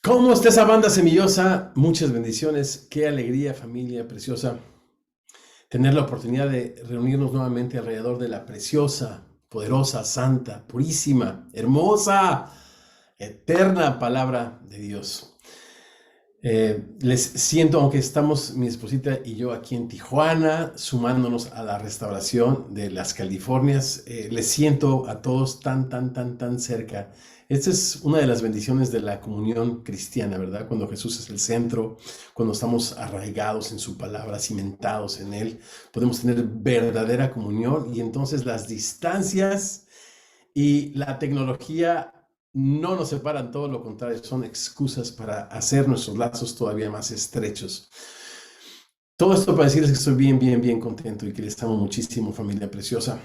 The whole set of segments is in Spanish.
¿Cómo está esa banda semillosa? Muchas bendiciones. Qué alegría, familia preciosa, tener la oportunidad de reunirnos nuevamente alrededor de la preciosa, poderosa, santa, purísima, hermosa, eterna palabra de Dios. Les siento, aunque estamos mi esposita y yo aquí en Tijuana, sumándonos a la restauración de las Californias, les siento a todos tan cerca. Esta es una de las bendiciones de la comunión cristiana, ¿verdad? Cuando Jesús es el centro, cuando estamos arraigados en su palabra, cimentados en Él, podemos tener verdadera comunión y entonces las distancias y la tecnología no nos separan, todo lo contrario, son excusas para hacer nuestros lazos todavía más estrechos. Todo esto para decirles que estoy bien contento y que les amo muchísimo, familia preciosa.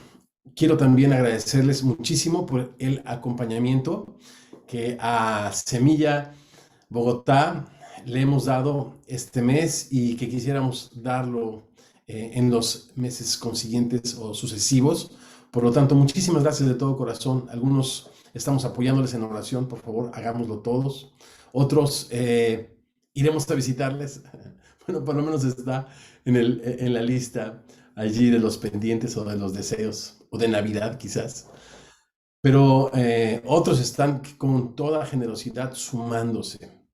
Quiero también agradecerles muchísimo por el acompañamiento que a Semilla Bogotá le hemos dado este mes y que quisiéramos darlo en los meses consiguientes o sucesivos. Por lo tanto, muchísimas gracias de todo corazón. Algunos estamos apoyándoles en oración, por favor, hagámoslo todos. Otros iremos a visitarles. Bueno, por lo menos está en la lista allí de los pendientes o de los deseos, o de Navidad quizás. Pero otros están con toda generosidad sumándose.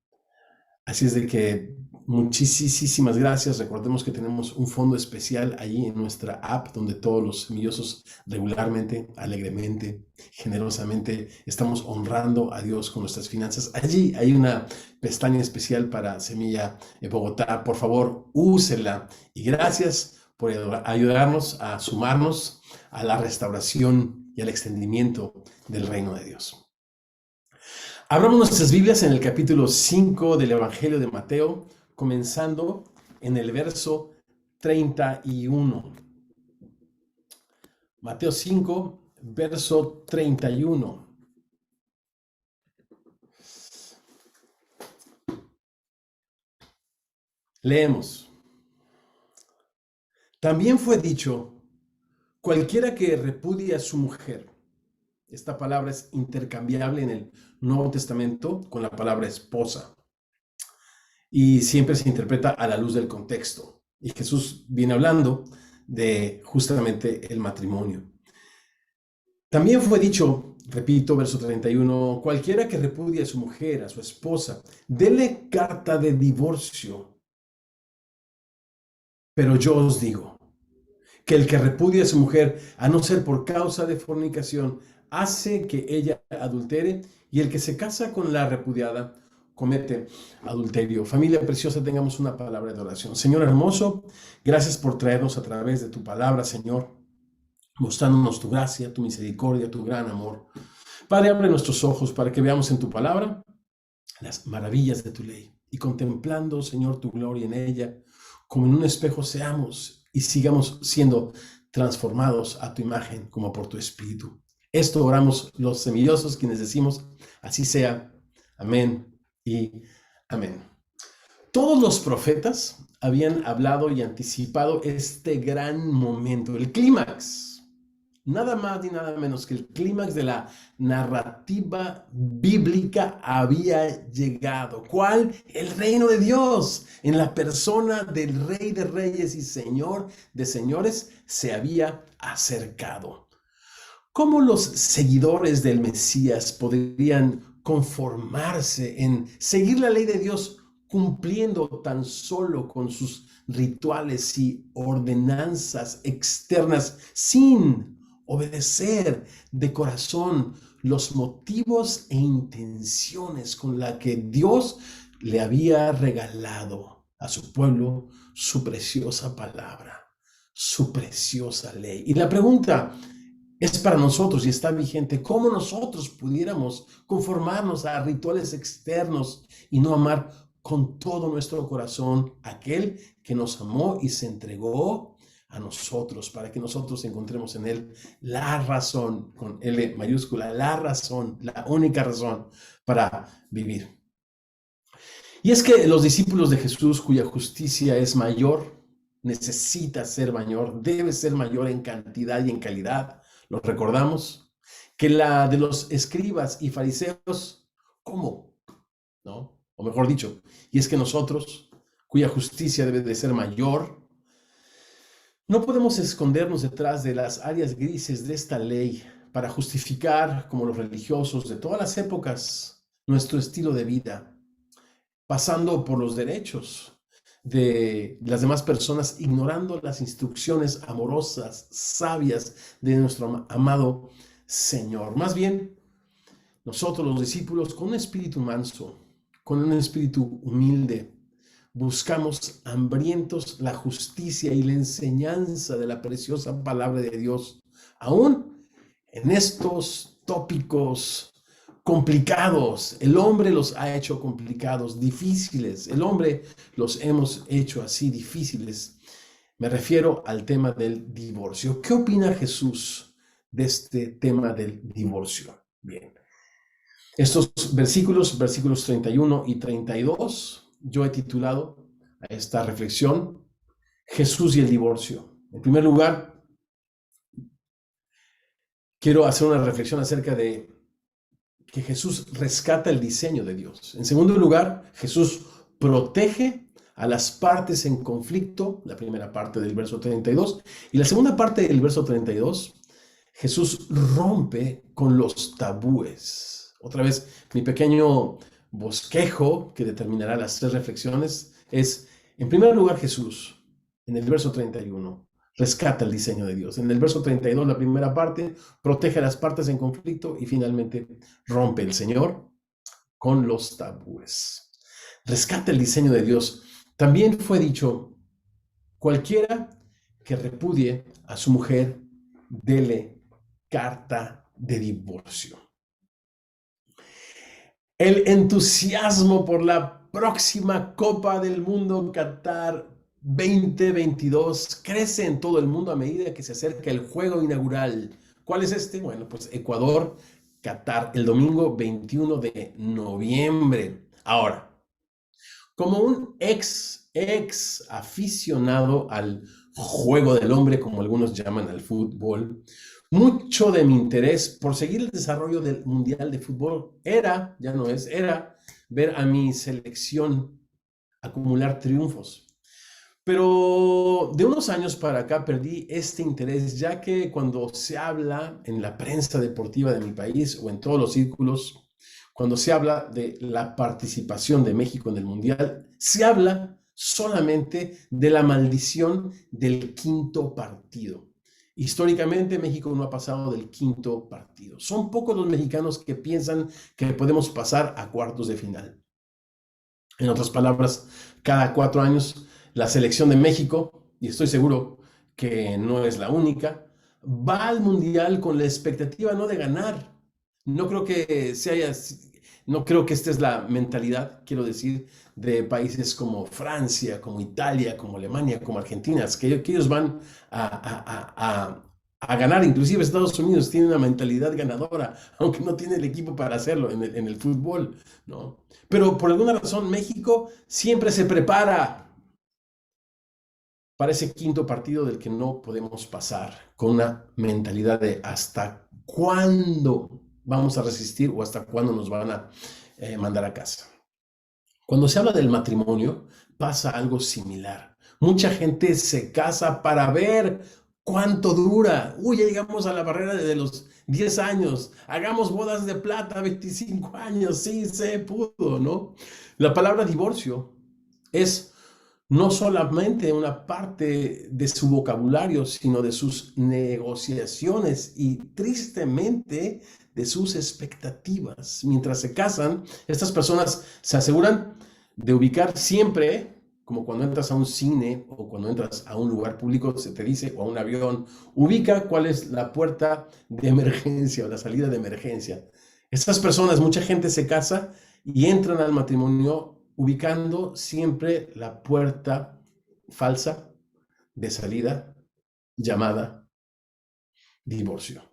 Así es de que muchísimas gracias. Recordemos que tenemos un fondo especial allí en nuestra app donde todos los semillosos regularmente, alegremente, generosamente estamos honrando a Dios con nuestras finanzas. Allí hay una pestaña especial para Semilla Bogotá. Por favor, úsela. Y gracias por ayudarnos a sumarnos a la restauración y al extendimiento del reino de Dios. Abramos nuestras Biblias en el capítulo 5 del Evangelio de Mateo, comenzando en el verso 31. Mateo 5, verso 31. Leemos. También fue dicho, cualquiera que repudie a su mujer. Esta palabra es intercambiable en el Nuevo Testamento con la palabra esposa. Y siempre se interpreta a la luz del contexto. Y Jesús viene hablando de justamente el matrimonio. También fue dicho, repito, verso 31, cualquiera que repudie a su mujer, a su esposa, dele carta de divorcio. Pero yo os digo que el que repudie a su mujer, a no ser por causa de fornicación, hace que ella adultere, y el que se casa con la repudiada comete adulterio. Familia preciosa, tengamos una palabra de oración. Señor hermoso, gracias por traernos a través de tu palabra, Señor, mostrándonos tu gracia, tu misericordia, tu gran amor. Padre, abre nuestros ojos para que veamos en tu palabra las maravillas de tu ley y contemplando, Señor, tu gloria en ella, como en un espejo seamos y sigamos siendo transformados a tu imagen como por tu espíritu. Esto oramos los semillosos, quienes decimos, así sea. Amén y amén. Todos los profetas habían hablado y anticipado este gran momento, el clímax. Nada más ni nada menos que el clímax de la narrativa bíblica había llegado. ¿Cuál? El reino de Dios, en la persona del Rey de Reyes y Señor de Señores, se había acercado. ¿Cómo los seguidores del Mesías podrían conformarse en seguir la ley de Dios cumpliendo tan solo con sus rituales y ordenanzas externas sin obedecer de corazón los motivos e intenciones con la que Dios le había regalado a su pueblo su preciosa palabra, su preciosa ley? Y la pregunta es para nosotros y está vigente. ¿Cómo nosotros pudiéramos conformarnos a rituales externos y no amar con todo nuestro corazón a aquel que nos amó y se entregó a nosotros para que nosotros encontremos en él la razón, con L mayúscula, la razón, la única razón para vivir? Y es que los discípulos de Jesús, cuya justicia es mayor, necesita ser mayor, debe ser mayor en cantidad y en calidad, lo recordamos, que la de los escribas y fariseos. ¿Cómo? ¿No? o mejor dicho, y es que nosotros, cuya justicia debe de ser mayor, no podemos escondernos detrás de las áreas grises de esta ley para justificar, como los religiosos de todas las épocas, nuestro estilo de vida, pasando por los derechos de las demás personas, ignorando las instrucciones amorosas, sabias de nuestro amado Señor. Más bien, nosotros los discípulos, con un espíritu manso, con un espíritu humilde, buscamos hambrientos la justicia y la enseñanza de la preciosa palabra de Dios, aún en estos tópicos complicados. El hombre los ha hecho complicados, difíciles. El hombre los hemos hecho así difíciles. Me refiero al tema del divorcio. ¿Qué opina Jesús de este tema del divorcio? Bien. Estos versículos 31 y 32, yo he titulado a esta reflexión, Jesús y el divorcio. En primer lugar, quiero hacer una reflexión acerca de que Jesús rescata el diseño de Dios. En segundo lugar, Jesús protege a las partes en conflicto, la primera parte del verso 32, y la segunda parte del verso 32, Jesús rompe con los tabúes. Otra vez, mi pequeño bosquejo que determinará las tres reflexiones es, en primer lugar, Jesús, en el verso 31, rescata el diseño de Dios. En el verso 32, la primera parte, protege a las partes en conflicto y finalmente rompe el Señor con los tabúes. Rescata el diseño de Dios. También fue dicho, cualquiera que repudie a su mujer, dele carta de divorcio. El entusiasmo por la próxima Copa del Mundo Qatar 2022 crece en todo el mundo a medida que se acerca el juego inaugural. ¿Cuál es este? Bueno, pues Ecuador, Qatar, el domingo 21 de noviembre. Ahora, como un ex aficionado al juego del hombre, como algunos llaman al fútbol, mucho de mi interés por seguir el desarrollo del Mundial de Fútbol era ver a mi selección acumular triunfos. Pero de unos años para acá perdí este interés, ya que cuando se habla en la prensa deportiva de mi país o en todos los círculos, cuando se habla de la participación de México en el Mundial, se habla solamente de la maldición del quinto partido. Históricamente México no ha pasado del quinto partido. Son pocos los mexicanos que piensan que podemos pasar a cuartos de final. En otras palabras, cada 4 años la selección de México, y estoy seguro que no es la única, va al Mundial con la expectativa no de ganar. No creo que no creo que esta es la mentalidad, quiero decir, de países como Francia, como Italia, como Alemania, como Argentina, que ellos van a ganar. Inclusive Estados Unidos tiene una mentalidad ganadora, aunque no tiene el equipo para hacerlo en el fútbol, ¿no? Pero por alguna razón México siempre se prepara para ese quinto partido del que no podemos pasar, con una mentalidad de hasta cuándo vamos a resistir o hasta cuándo nos van a mandar a casa. Cuando se habla del matrimonio, pasa algo similar. Mucha gente se casa para ver cuánto dura. Uy, ya llegamos a la barrera de los 10 años. Hagamos bodas de plata, 25 años. Sí, se pudo, ¿no? La palabra divorcio es no solamente una parte de su vocabulario, sino de sus negociaciones y tristemente de sus expectativas. Mientras se casan, estas personas se aseguran de ubicar siempre, como cuando entras a un cine o cuando entras a un lugar público, se te dice, o a un avión, ubica cuál es la puerta de emergencia o la salida de emergencia. Estas personas, mucha gente se casa y entran al matrimonio ubicando siempre la puerta falsa de salida llamada divorcio.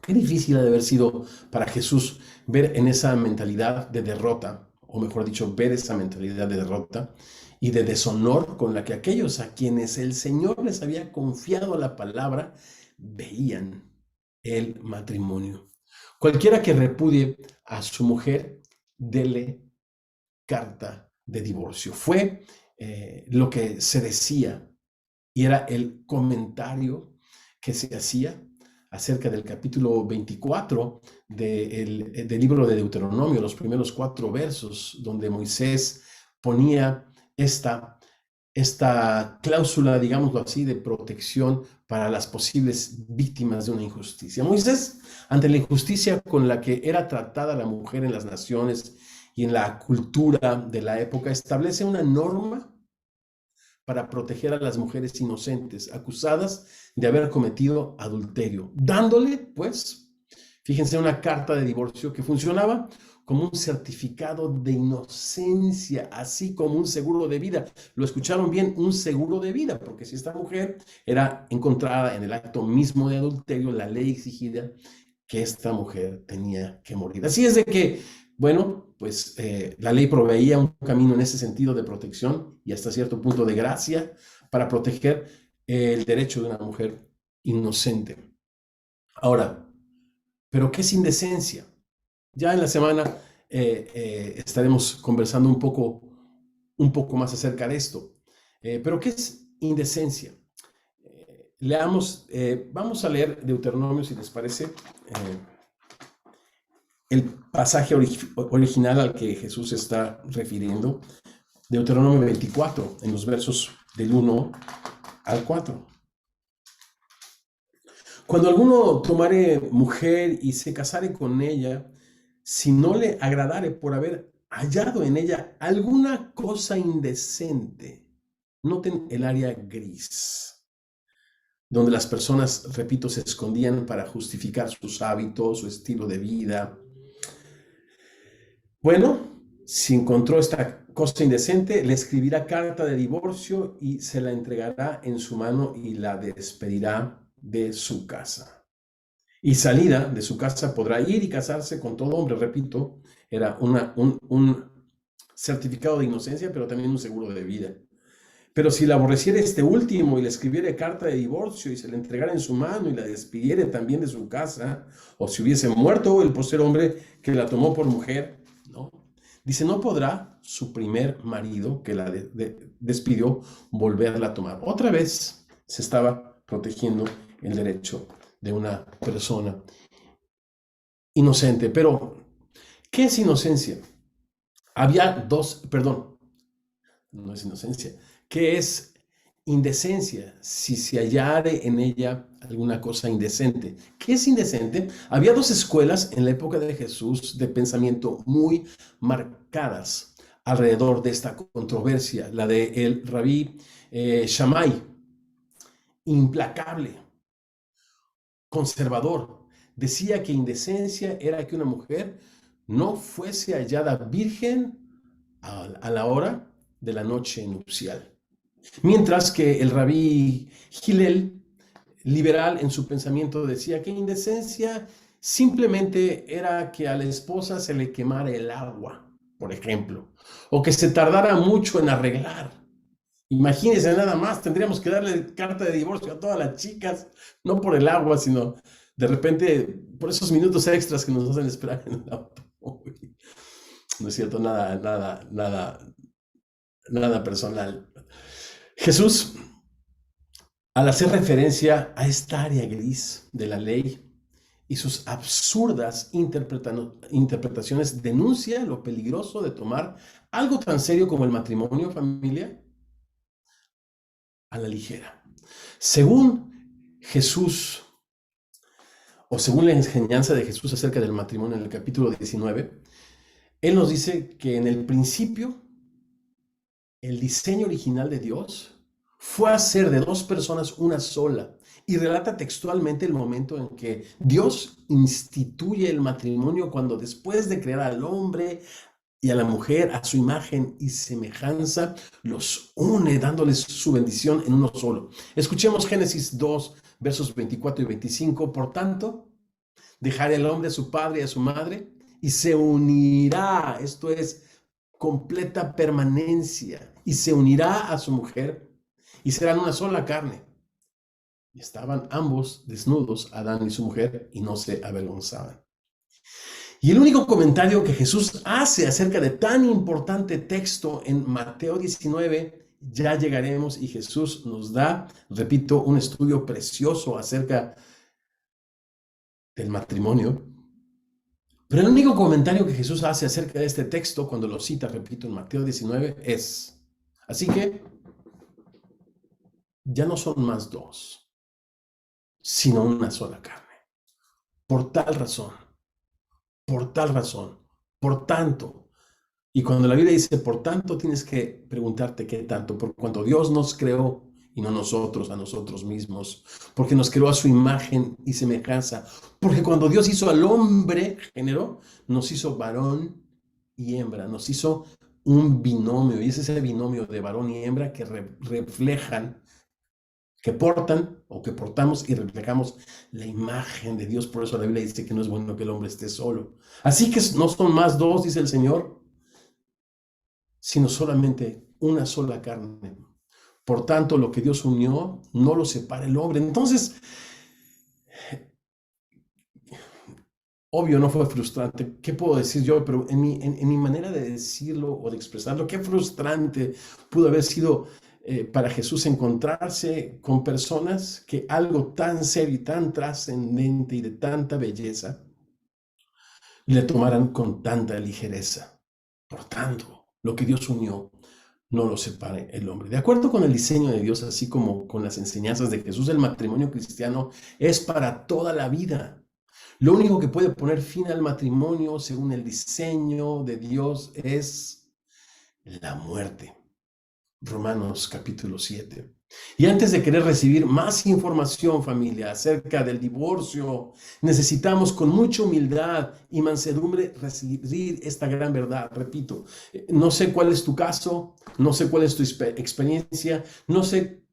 Qué difícil ha de haber sido para Jesús ver en esa mentalidad de derrota, o mejor dicho, ver esa mentalidad de derrota y de deshonor con la que aquellos a quienes el Señor les había confiado la palabra veían el matrimonio. Cualquiera que repudie a su mujer, dele carta de divorcio. Fue lo que se decía y era el comentario que se hacía acerca del capítulo 24 del libro de Deuteronomio, los primeros 4 versos, donde Moisés ponía esta cláusula, digámoslo así, de protección para las posibles víctimas de una injusticia. Moisés, ante la injusticia con la que era tratada la mujer en las naciones y en la cultura de la época, establece una norma para proteger a las mujeres inocentes acusadas de haber cometido adulterio, dándole, pues, fíjense, una carta de divorcio que funcionaba como un certificado de inocencia, así como un seguro de vida. Lo escucharon bien, un seguro de vida, porque si esta mujer era encontrada en el acto mismo de adulterio, la ley exigía que esta mujer tenía que morir. Así es de que, bueno, pues la ley proveía un camino en ese sentido de protección y hasta cierto punto de gracia para proteger el derecho de una mujer inocente. Ahora, ¿pero qué es indecencia? Ya en la semana estaremos conversando un poco más acerca de esto. ¿Pero qué es indecencia? Leamos, vamos a leer Deuteronomio, si les parece, el pasaje original al que Jesús se está refiriendo, Deuteronomio 24, en los versos del 1 al 4. Cuando alguno tomare mujer y se casare con ella, si no le agradare por haber hallado en ella alguna cosa indecente, noten el área gris, donde las personas, repito, se escondían para justificar sus hábitos, su estilo de vida. Bueno, si encontró esta cosa indecente, le escribirá carta de divorcio y se la entregará en su mano y la despedirá de su casa. Y salida de su casa podrá ir y casarse con todo hombre. Repito, era un certificado de inocencia, pero también un seguro de vida. Pero si la aborreciere este último y le escribiere carta de divorcio y se la entregara en su mano y la despidiere también de su casa, o si hubiese muerto el postrer hombre que la tomó por mujer, ¿no? Dice, no podrá su primer marido que la despidió volverla a tomar. Otra vez se estaba protegiendo el derecho de una persona inocente. Pero, ¿qué es inocencia? No es inocencia. ¿Qué es indecencia? Si se hallare en ella alguna cosa indecente. ¿Qué es indecente? Había 2 escuelas en la época de Jesús de pensamiento muy marcadas alrededor de esta controversia. La de el rabí Shammai, implacable, conservador. Decía que indecencia era que una mujer no fuese hallada virgen a la hora de la noche nupcial. Mientras que el rabí Hillel, liberal en su pensamiento, decía que indecencia simplemente era que a la esposa se le quemara el agua, por ejemplo, o que se tardara mucho en arreglar. Imagínense nada más, tendríamos que darle carta de divorcio a todas las chicas, no por el agua, sino de repente por esos minutos extras que nos hacen esperar en el automóvil. No es cierto, nada personal. Jesús, al hacer referencia a esta área gris de la ley y sus absurdas interpretaciones, denuncia lo peligroso de tomar algo tan serio como el matrimonio, familia, a la ligera. Según Jesús, o según la enseñanza de Jesús acerca del matrimonio en el capítulo 19, Él nos dice que en el principio el diseño original de Dios fue hacer de 2 personas una sola, y relata textualmente el momento en que Dios instituye el matrimonio, cuando después de crear al hombre y a la mujer a su imagen y semejanza, los une dándoles su bendición en uno solo. Escuchemos Génesis 2, versos 24 y 25. Por tanto, dejará el hombre a su padre y a su madre y se unirá, esto es completa permanencia, y se unirá a su mujer y serán una sola carne. Y estaban ambos desnudos, Adán y su mujer, y no se avergonzaban. Y el único comentario que Jesús hace acerca de tan importante texto en Mateo 19, ya llegaremos, y Jesús nos da, repito, un estudio precioso acerca del matrimonio. Pero el único comentario que Jesús hace acerca de este texto, cuando lo cita, repito, en Mateo 19, es: así que ya no son más dos, sino una sola carne. Por tal razón, por tal razón, por tanto. Y cuando la Biblia dice por tanto, tienes que preguntarte qué tanto. Por cuanto Dios nos creó y no nosotros a nosotros mismos. Porque nos creó a su imagen y semejanza. Porque cuando Dios hizo al hombre, género, nos hizo varón y hembra. Nos hizo un binomio. Y es ese binomio de varón y hembra que reflejan, que portan o que portamos y reflejamos la imagen de Dios. Por eso la Biblia dice que no es bueno que el hombre esté solo. Así que no son más dos, dice el Señor, sino solamente una sola carne. Por tanto, lo que Dios unió, no lo separa el hombre. Entonces, obvio, no fue frustrante. ¿Qué puedo decir yo? Pero en mi manera de decirlo o de expresarlo, qué frustrante pudo haber sido para Jesús encontrarse con personas que algo tan serio y tan trascendente y de tanta belleza le tomaran con tanta ligereza. Por tanto, lo que Dios unió, no lo separe el hombre. De acuerdo con el diseño de Dios, así como con las enseñanzas de Jesús, el matrimonio cristiano es para toda la vida. Lo único que puede poner fin al matrimonio, según el diseño de Dios, es la muerte. Romanos capítulo 7. Y antes de querer recibir más información, familia, acerca del divorcio, necesitamos con mucha humildad y mansedumbre recibir esta gran verdad. Repito, no sé cuál es tu caso, no sé cuál es tu experiencia, no sé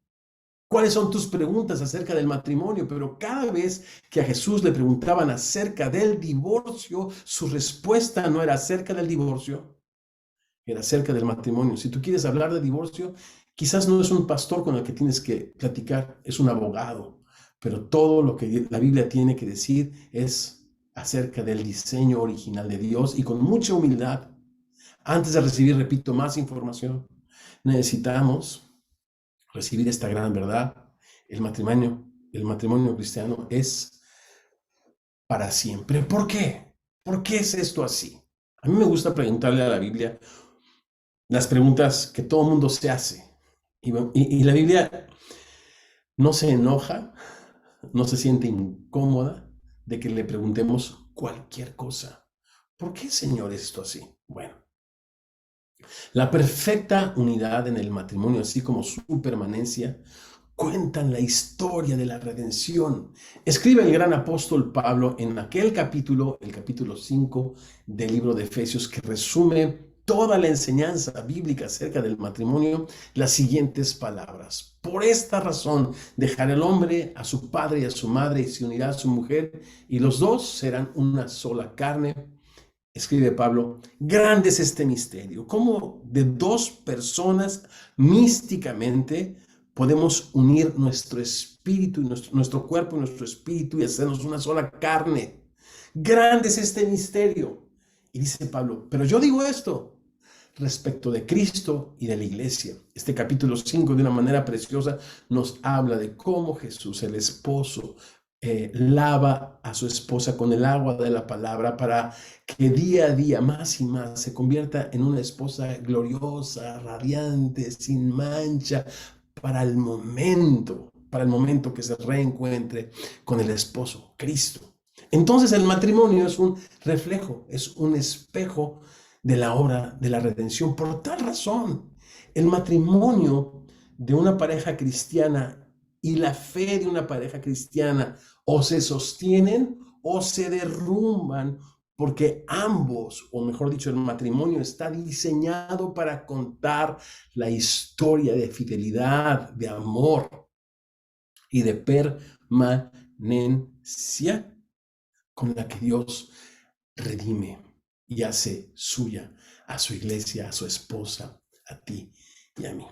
cuáles son tus preguntas acerca del matrimonio, pero cada vez que a Jesús le preguntaban acerca del divorcio, su respuesta no era acerca del divorcio, era acerca del matrimonio. Si tú quieres hablar de divorcio, quizás no es un pastor con el que tienes que platicar, es un abogado, pero todo lo que la Biblia tiene que decir es acerca del diseño original de Dios, y con mucha humildad, antes de recibir, repito, más información, necesitamos recibir esta gran verdad. El matrimonio cristiano es para siempre. ¿Por qué? ¿Por qué es esto así? A mí me gusta preguntarle a la Biblia las preguntas que todo mundo se hace. Y la Biblia no se enoja, no se siente incómoda de que le preguntemos cualquier cosa. ¿Por qué, Señor, es esto así? Bueno, la perfecta unidad en el matrimonio, así como su permanencia, cuentan la historia de la redención. Escribe el gran apóstol Pablo en aquel capítulo, el capítulo 5 del libro de Efesios, que resume toda la enseñanza bíblica acerca del matrimonio, las siguientes palabras: por esta razón dejará el hombre a su padre y a su madre y se unirá a su mujer, y los dos serán una sola carne. Escribe Pablo: grande es este misterio, cómo de dos personas místicamente podemos unir nuestro espíritu y nuestro cuerpo y nuestro espíritu y hacernos una sola carne. Grande es este misterio. Y dice Pablo: pero yo digo esto respecto de Cristo y de la iglesia. Este capítulo 5, de una manera preciosa, nos habla de cómo Jesús, el esposo, lava a su esposa con el agua de la palabra para que día a día, más y más, se convierta en una esposa gloriosa, radiante, sin mancha, para el momento que se reencuentre con el esposo, Cristo. Entonces el matrimonio es un reflejo, es un espejo de la obra de la redención. Por tal razón, el matrimonio de una pareja cristiana y la fe de una pareja cristiana o se sostienen o se derrumban, porque ambos, o mejor dicho, el matrimonio está diseñado para contar la historia de fidelidad, de amor y de permanencia con la que Dios redime y hace suya a su iglesia, a su esposa, a ti y a mí.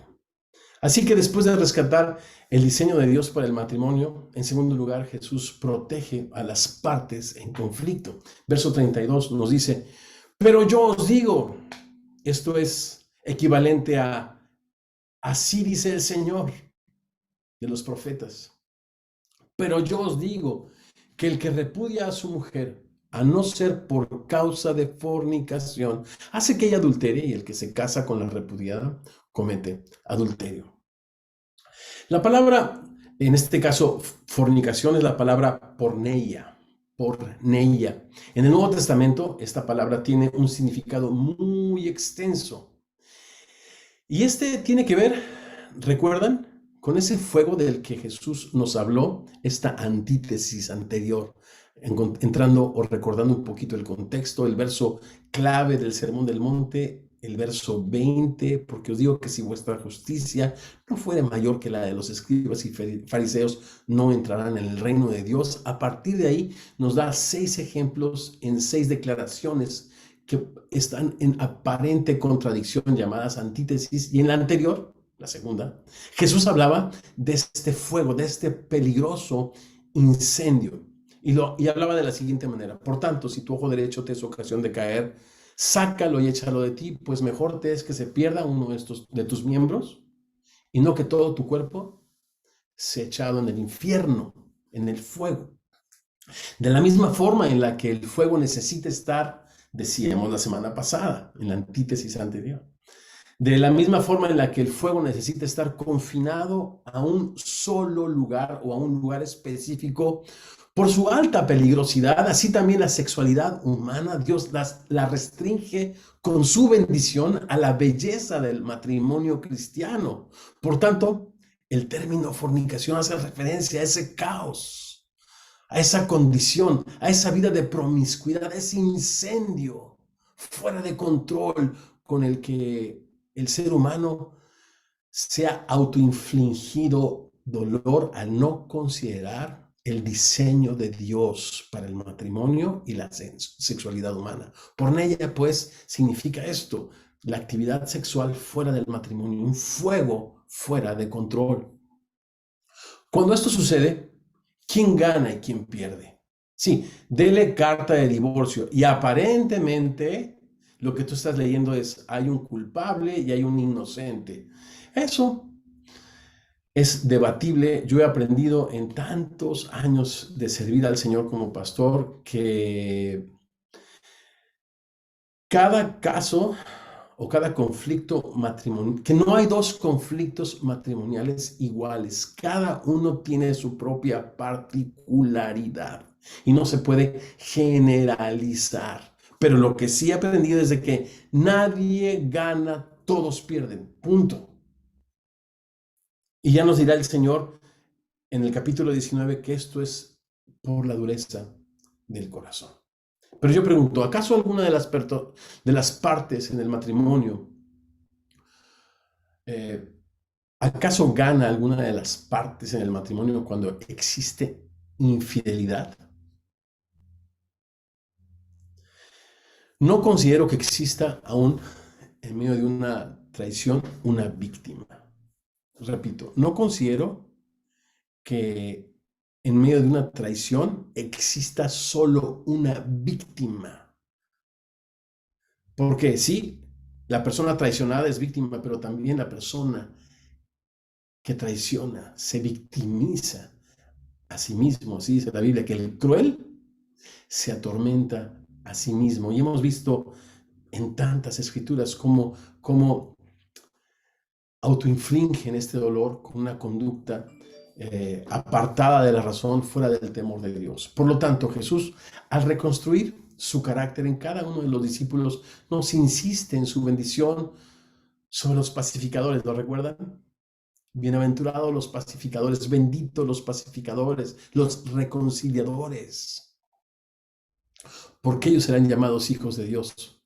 Así que después de rescatar el diseño de Dios para el matrimonio, en segundo lugar, Jesús protege a las partes en conflicto. Verso 32 nos dice, pero yo os digo, esto es equivalente a, así dice el Señor de los profetas, pero yo os digo que el que repudia a su mujer, a no ser por causa de fornicación, hace que ella adultere, y el que se casa con la repudiada comete adulterio. La palabra, en este caso, fornicación, es la palabra porneia. Porneia. En el Nuevo Testamento, esta palabra tiene un significado muy extenso. Y este tiene que ver, ¿recuerdan? Con ese fuego del que Jesús nos habló, esta antítesis anterior, entrando o recordando un poquito el contexto, el verso clave del Sermón del Monte, el verso 20, porque os digo que si vuestra justicia no fuere mayor que la de los escribas y fariseos, no entrarán en el reino de Dios. A partir de ahí nos da 6 ejemplos en 6 declaraciones que están en aparente contradicción, llamadas antítesis, y en la anterior, la segunda, Jesús hablaba de este fuego, de este peligroso incendio, y hablaba de la siguiente manera: por tanto, si tu ojo derecho te es ocasión de caer, sácalo y échalo de ti, pues mejor te es que se pierda uno de tus miembros, y no que todo tu cuerpo sea echado en el infierno, en el fuego. De la misma forma en la que el fuego necesita estar, decíamos la semana pasada, en la antítesis anterior, de la misma forma en la que el fuego necesita estar confinado a un solo lugar o a un lugar específico por su alta peligrosidad, así también la sexualidad humana, Dios la restringe con su bendición a la belleza del matrimonio cristiano. Por tanto, el término fornicación hace referencia a ese caos, a esa condición, a esa vida de promiscuidad, a ese incendio fuera de control con el que el ser humano se ha autoinfligido dolor al no considerar el diseño de Dios para el matrimonio y la sexualidad humana. Porneia, pues, significa esto: la actividad sexual fuera del matrimonio, un fuego fuera de control. Cuando esto sucede, ¿quién gana y quién pierde? Sí, dele carta de divorcio y aparentemente lo que tú estás leyendo es: hay un culpable y hay un inocente. Eso es debatible. Yo he aprendido en tantos años de servir al Señor como pastor que cada caso o cada conflicto matrimonial, que no hay dos conflictos matrimoniales iguales, cada uno tiene su propia particularidad y no se puede generalizar. Pero lo que sí he aprendido es de que nadie gana, todos pierden, punto. Y ya nos dirá el Señor en el capítulo 19 que esto es por la dureza del corazón. Pero yo pregunto, ¿acaso alguna de las partes en el matrimonio, acaso gana alguna de las partes en el matrimonio cuando existe infidelidad? No considero que exista aún en medio de una traición una víctima. Repito, no considero que en medio de una traición exista solo una víctima. Porque sí, la persona traicionada es víctima, pero también la persona que traiciona se victimiza a sí mismo. Así dice la Biblia, que el cruel se atormenta a sí mismo. Y hemos visto en tantas escrituras cómo autoinfligen este dolor con una conducta apartada de la razón, fuera del temor de Dios. Por lo tanto, Jesús, al reconstruir su carácter en cada uno de los discípulos, nos insiste en su bendición sobre los pacificadores. ¿Lo recuerdan? Bienaventurados los pacificadores, benditos los pacificadores, los reconciliadores, porque ellos serán llamados hijos de Dios.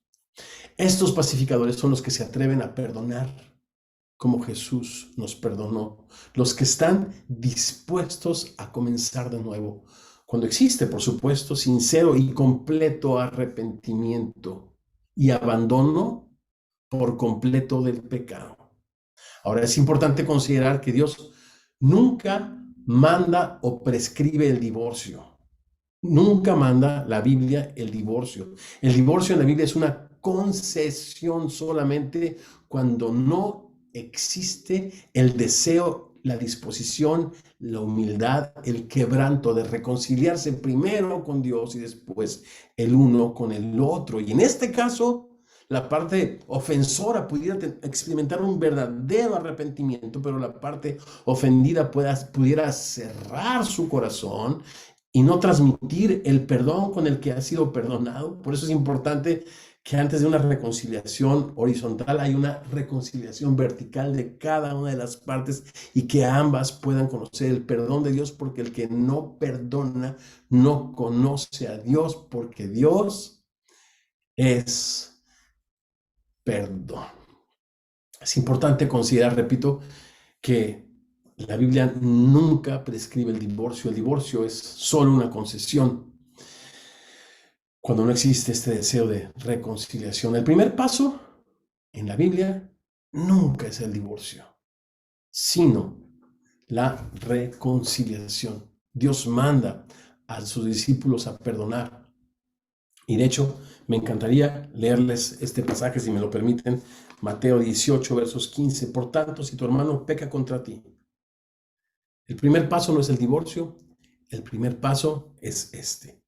Estos pacificadores son los que se atreven a perdonar como Jesús nos perdonó, los que están dispuestos a comenzar de nuevo, cuando existe, por supuesto, sincero y completo arrepentimiento y abandono por completo del pecado. Ahora es importante considerar que Dios nunca manda o prescribe el divorcio. Nunca manda la Biblia el divorcio. El divorcio en la Biblia es una concesión solamente cuando no existe el deseo, la disposición, la humildad, el quebranto de reconciliarse primero con Dios y después el uno con el otro. Y en este caso, la parte ofensora pudiera experimentar un verdadero arrepentimiento, pero la parte ofendida pudiera cerrar su corazón y no transmitir el perdón con el que ha sido perdonado. Por eso es importante que antes de una reconciliación horizontal hay una reconciliación vertical de cada una de las partes y que ambas puedan conocer el perdón de Dios, porque el que no perdona no conoce a Dios, porque Dios es perdón. Es importante considerar, repito, que la Biblia nunca prescribe el divorcio. El divorcio es solo una concesión cuando no existe este deseo de reconciliación. El primer paso en la Biblia nunca es el divorcio, sino la reconciliación. Dios manda a sus discípulos a perdonar. Y de hecho, me encantaría leerles este pasaje, si me lo permiten, Mateo 18, versos 15. Por tanto, si tu hermano peca contra ti, el primer paso no es el divorcio, el primer paso es este.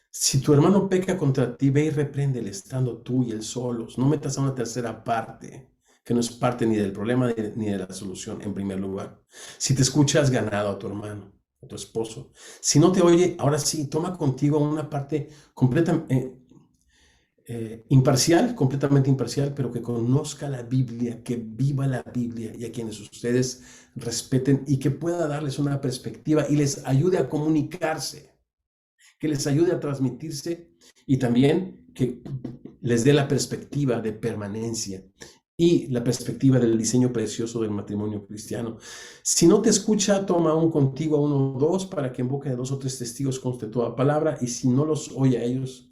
Si tu hermano peca contra ti, ve y repréndele estando tú y él solos. No metas a una tercera parte, que no es parte ni del problema ni de la solución en primer lugar. Si te escuchas, ganado a tu hermano, a tu esposo. Si no te oye, ahora sí, toma contigo una parte completamente imparcial, completamente imparcial, pero que conozca la Biblia, que viva la Biblia y a quienes ustedes respeten y que pueda darles una perspectiva y les ayude a comunicarse, que les ayude a transmitirse y también que les dé la perspectiva de permanencia y la perspectiva del diseño precioso del matrimonio cristiano. Si no te escucha, toma aún contigo a uno o dos para que en boca de 2 o 3 testigos conste toda palabra, y si no los oye a ellos,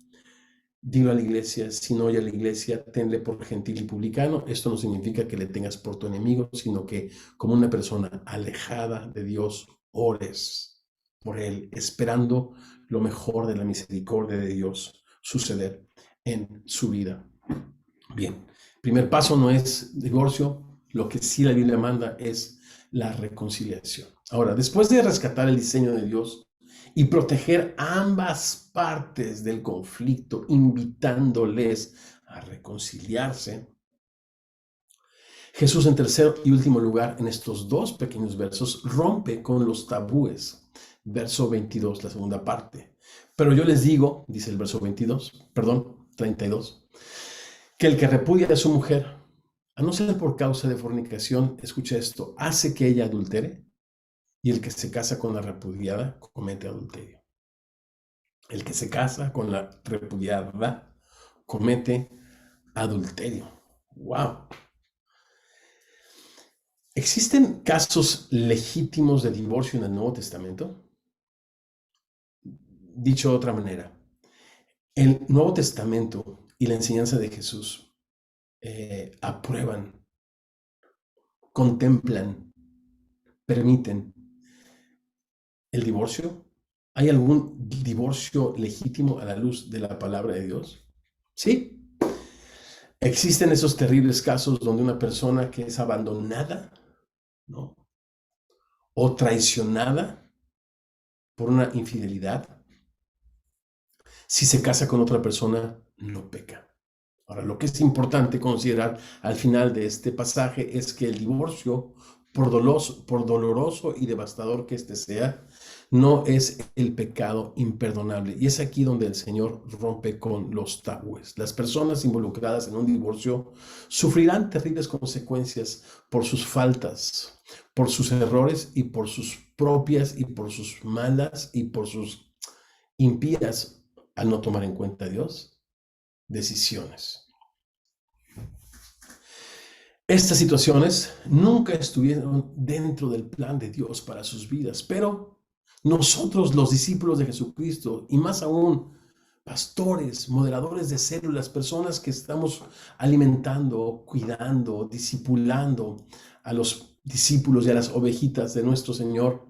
dilo a la iglesia. Si no oye a la iglesia, tenle por gentil y publicano. Esto no significa que le tengas por tu enemigo, sino que como una persona alejada de Dios, ores por él, esperando lo mejor de la misericordia de Dios suceder en su vida. Bien, primer paso no es divorcio, lo que sí la Biblia manda es la reconciliación. Ahora, después de rescatar el diseño de Dios y proteger ambas partes del conflicto, invitándoles a reconciliarse, Jesús, en tercer y último lugar, en estos 2 pequeños versos, rompe con los tabúes. Verso 22, la segunda parte. Pero yo les digo, dice el verso 32, que el que repudia a su mujer, a no ser por causa de fornicación, escucha esto, hace que ella adultere, y el que se casa con la repudiada comete adulterio. El que se casa con la repudiada comete adulterio. ¡Wow! ¿Existen casos legítimos de divorcio en el Nuevo Testamento? Dicho de otra manera, el Nuevo Testamento y la enseñanza de Jesús aprueban, contemplan, permiten el divorcio. ¿Hay algún divorcio legítimo a la luz de la palabra de Dios? Sí. Existen esos terribles casos donde una persona que es abandonada, ¿no?, o traicionada por una infidelidad, si se casa con otra persona, no peca. Ahora, lo que es importante considerar al final de este pasaje es que el divorcio, por doloroso y devastador que este sea, no es el pecado imperdonable. Y es aquí donde el Señor rompe con los tabúes. Las personas involucradas en un divorcio sufrirán terribles consecuencias por sus faltas, por sus errores y por sus propias y por sus malas y por sus impías, al no tomar en cuenta a Dios, decisiones. Estas situaciones nunca estuvieron dentro del plan de Dios para sus vidas, pero nosotros, los discípulos de Jesucristo, y más aún pastores, moderadores de células, personas que estamos alimentando, cuidando, discipulando a los discípulos y a las ovejitas de nuestro Señor.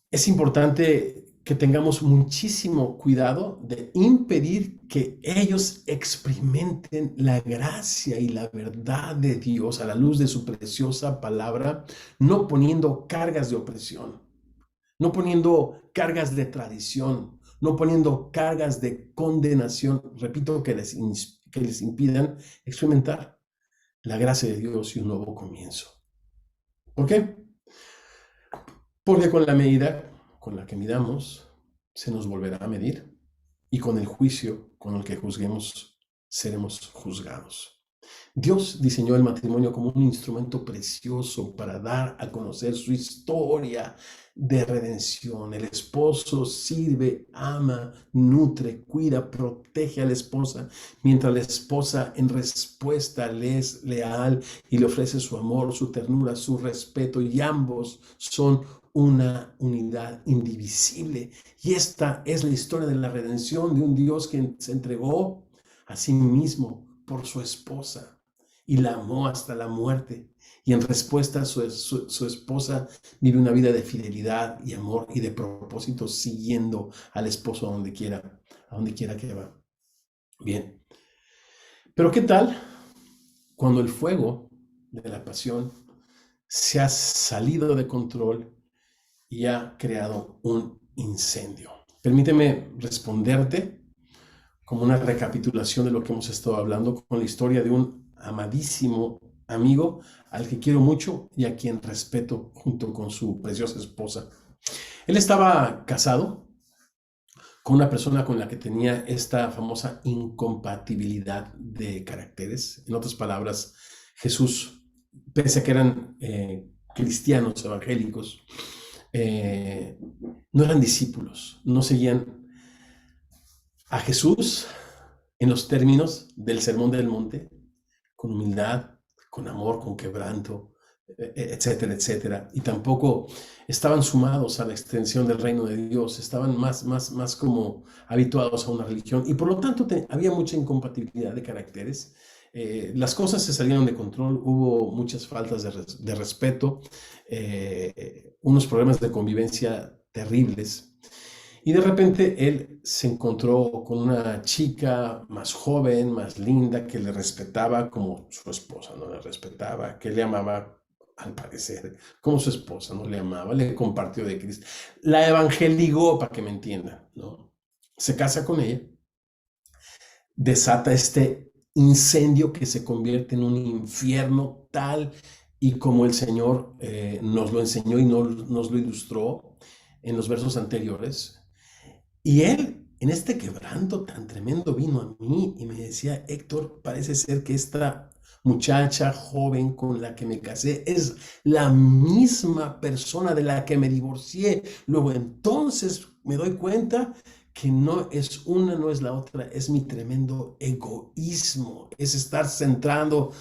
Es importante que tengamos muchísimo cuidado de impedir que ellos experimenten la gracia y la verdad de Dios a la luz de su preciosa palabra, no poniendo cargas de opresión, no poniendo cargas de tradición, no poniendo cargas de condenación, repito, que les impidan experimentar la gracia de Dios y un nuevo comienzo. ¿Por qué? Porque con la medida con la que midamos, se nos volverá a medir, y con el juicio con el que juzguemos, seremos juzgados. Dios diseñó el matrimonio como un instrumento precioso para dar a conocer su historia de redención. El esposo sirve, ama, nutre, cuida, protege a la esposa, mientras la esposa en respuesta le es leal y le ofrece su amor, su ternura, su respeto, y ambos son una unidad indivisible. Y esta es la historia de la redención de un Dios que se entregó a sí mismo por su esposa y la amó hasta la muerte. Y en respuesta, su esposa vive una vida de fidelidad y amor y de propósito, siguiendo al esposo a donde quiera que va. Bien. Pero ¿qué tal cuando el fuego de la pasión se ha salido de control y ha creado un incendio? Permíteme responderte como una recapitulación de lo que hemos estado hablando con la historia de un amadísimo amigo al que quiero mucho y a quien respeto junto con su preciosa esposa. Él estaba casado con una persona con la que tenía esta famosa incompatibilidad de caracteres. En otras palabras, Jesús, pese a que eran cristianos evangélicos, no eran discípulos, no seguían a Jesús en los términos del Sermón del Monte, con humildad, con amor, con quebranto, etcétera, etcétera. Y tampoco estaban sumados a la extensión del reino de Dios, estaban más como habituados a una religión, y por lo tanto había mucha incompatibilidad de caracteres. Las cosas se salieron de control, hubo muchas faltas de respeto, unos problemas de convivencia terribles. Y de repente él se encontró con una chica más joven, más linda, que le respetaba como su esposa no le respetaba, que le amaba, al parecer, como su esposa no le amaba, le compartió de Cristo. La evangelizó, para que me entiendan, ¿no? Se casa con ella, desata este incendio que se convierte en un infierno tal y como el Señor nos lo enseñó y nos lo ilustró en los versos anteriores. Y él, en este quebranto tan tremendo, vino a mí y me decía: Héctor, parece ser que esta muchacha joven con la que me casé es la misma persona de la que me divorcié. Luego entonces me doy cuenta que no es la otra, es mi tremendo egoísmo, es estar centrado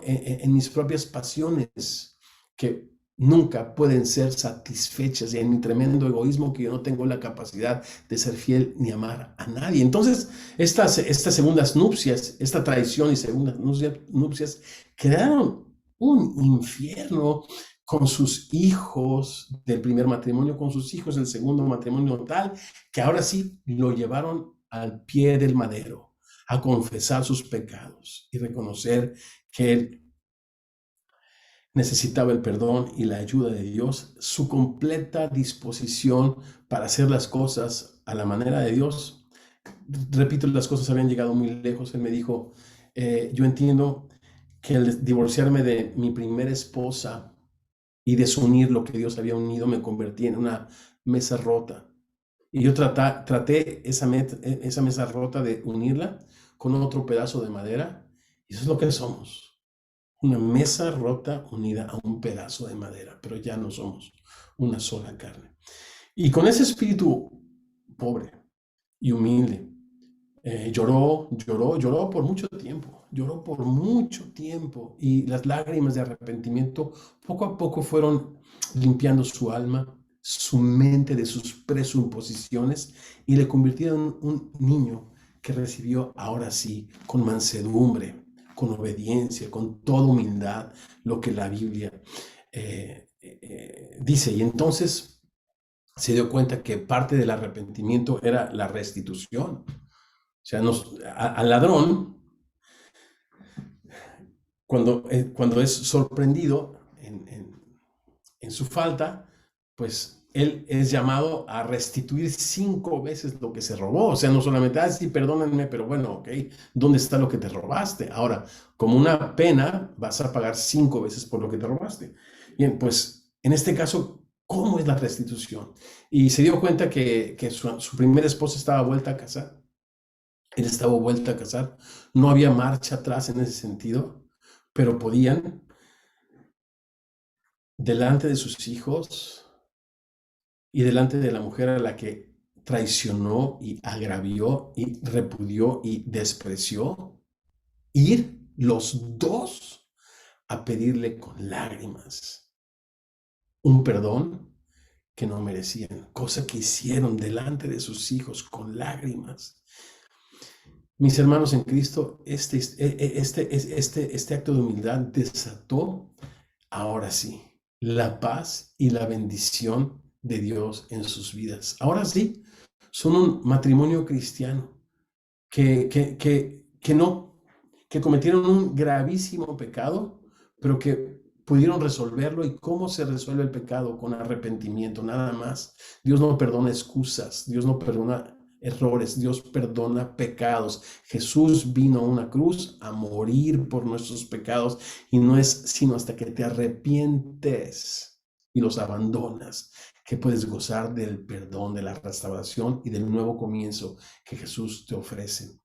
en mis propias pasiones, que nunca pueden ser satisfechas, y en mi tremendo egoísmo que yo no tengo la capacidad de ser fiel ni amar a nadie. Entonces, estas segundas nupcias, esta traición y segundas nupcias crearon un infierno con sus hijos del primer matrimonio, con sus hijos del segundo matrimonio, tal que ahora sí lo llevaron al pie del madero a confesar sus pecados y reconocer que él necesitaba el perdón y la ayuda de Dios, su completa disposición para hacer las cosas a la manera de Dios. Repito, las cosas habían llegado muy lejos. Él me dijo: yo entiendo que el divorciarme de mi primera esposa y desunir lo que Dios había unido me convertí en una mesa rota. Y yo traté esa mesa rota de unirla con otro pedazo de madera, y eso es lo que somos. Una mesa rota unida a un pedazo de madera, pero ya no somos una sola carne. Y con ese espíritu pobre y humilde, lloró por mucho tiempo, y las lágrimas de arrepentimiento poco a poco fueron limpiando su alma, su mente de sus presuposiciones y le convirtieron en un niño que recibió ahora sí con mansedumbre, con obediencia, con toda humildad, lo que la Biblia dice. Y entonces se dio cuenta que parte del arrepentimiento era la restitución. O sea, al ladrón, cuando es sorprendido en su falta, pues él es llamado a restituir 5 veces lo que se robó. O sea, no solamente, sí, perdónenme, pero bueno, ok, ¿dónde está lo que te robaste? Ahora, como una pena, vas a pagar 5 veces por lo que te robaste. Bien, pues en este caso, ¿cómo es la restitución? Y se dio cuenta que su primera esposa estaba vuelta a casar. Él estaba vuelta a casar. No había marcha atrás en ese sentido, pero podían, delante de sus hijos y delante de la mujer a la que traicionó y agravió y repudió y despreció, ir los dos a pedirle con lágrimas un perdón que no merecían, cosa que hicieron delante de sus hijos con lágrimas. Mis hermanos en Cristo, este acto de humildad desató, ahora sí, la paz y la bendición de Dios en sus vidas. Ahora sí, son un matrimonio cristiano que cometieron un gravísimo pecado, pero que pudieron resolverlo. ¿Y cómo se resuelve el pecado? Con arrepentimiento, nada más. Dios no perdona excusas, Dios no perdona errores, Dios perdona pecados. Jesús vino a una cruz a morir por nuestros pecados y no es sino hasta que te arrepientes y los abandonas que puedes gozar del perdón, de la restauración y del nuevo comienzo que Jesús te ofrece.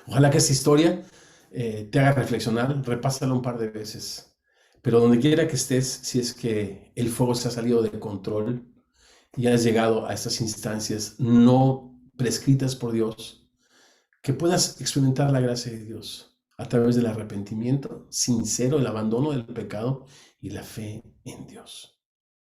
Ojalá que esta historia te haga reflexionar, repásala un par de veces, pero donde quiera que estés, si es que el fuego se ha salido de control y has llegado a estas instancias no prescritas por Dios, que puedas experimentar la gracia de Dios a través del arrepentimiento sincero, el abandono del pecado y la fe en Dios.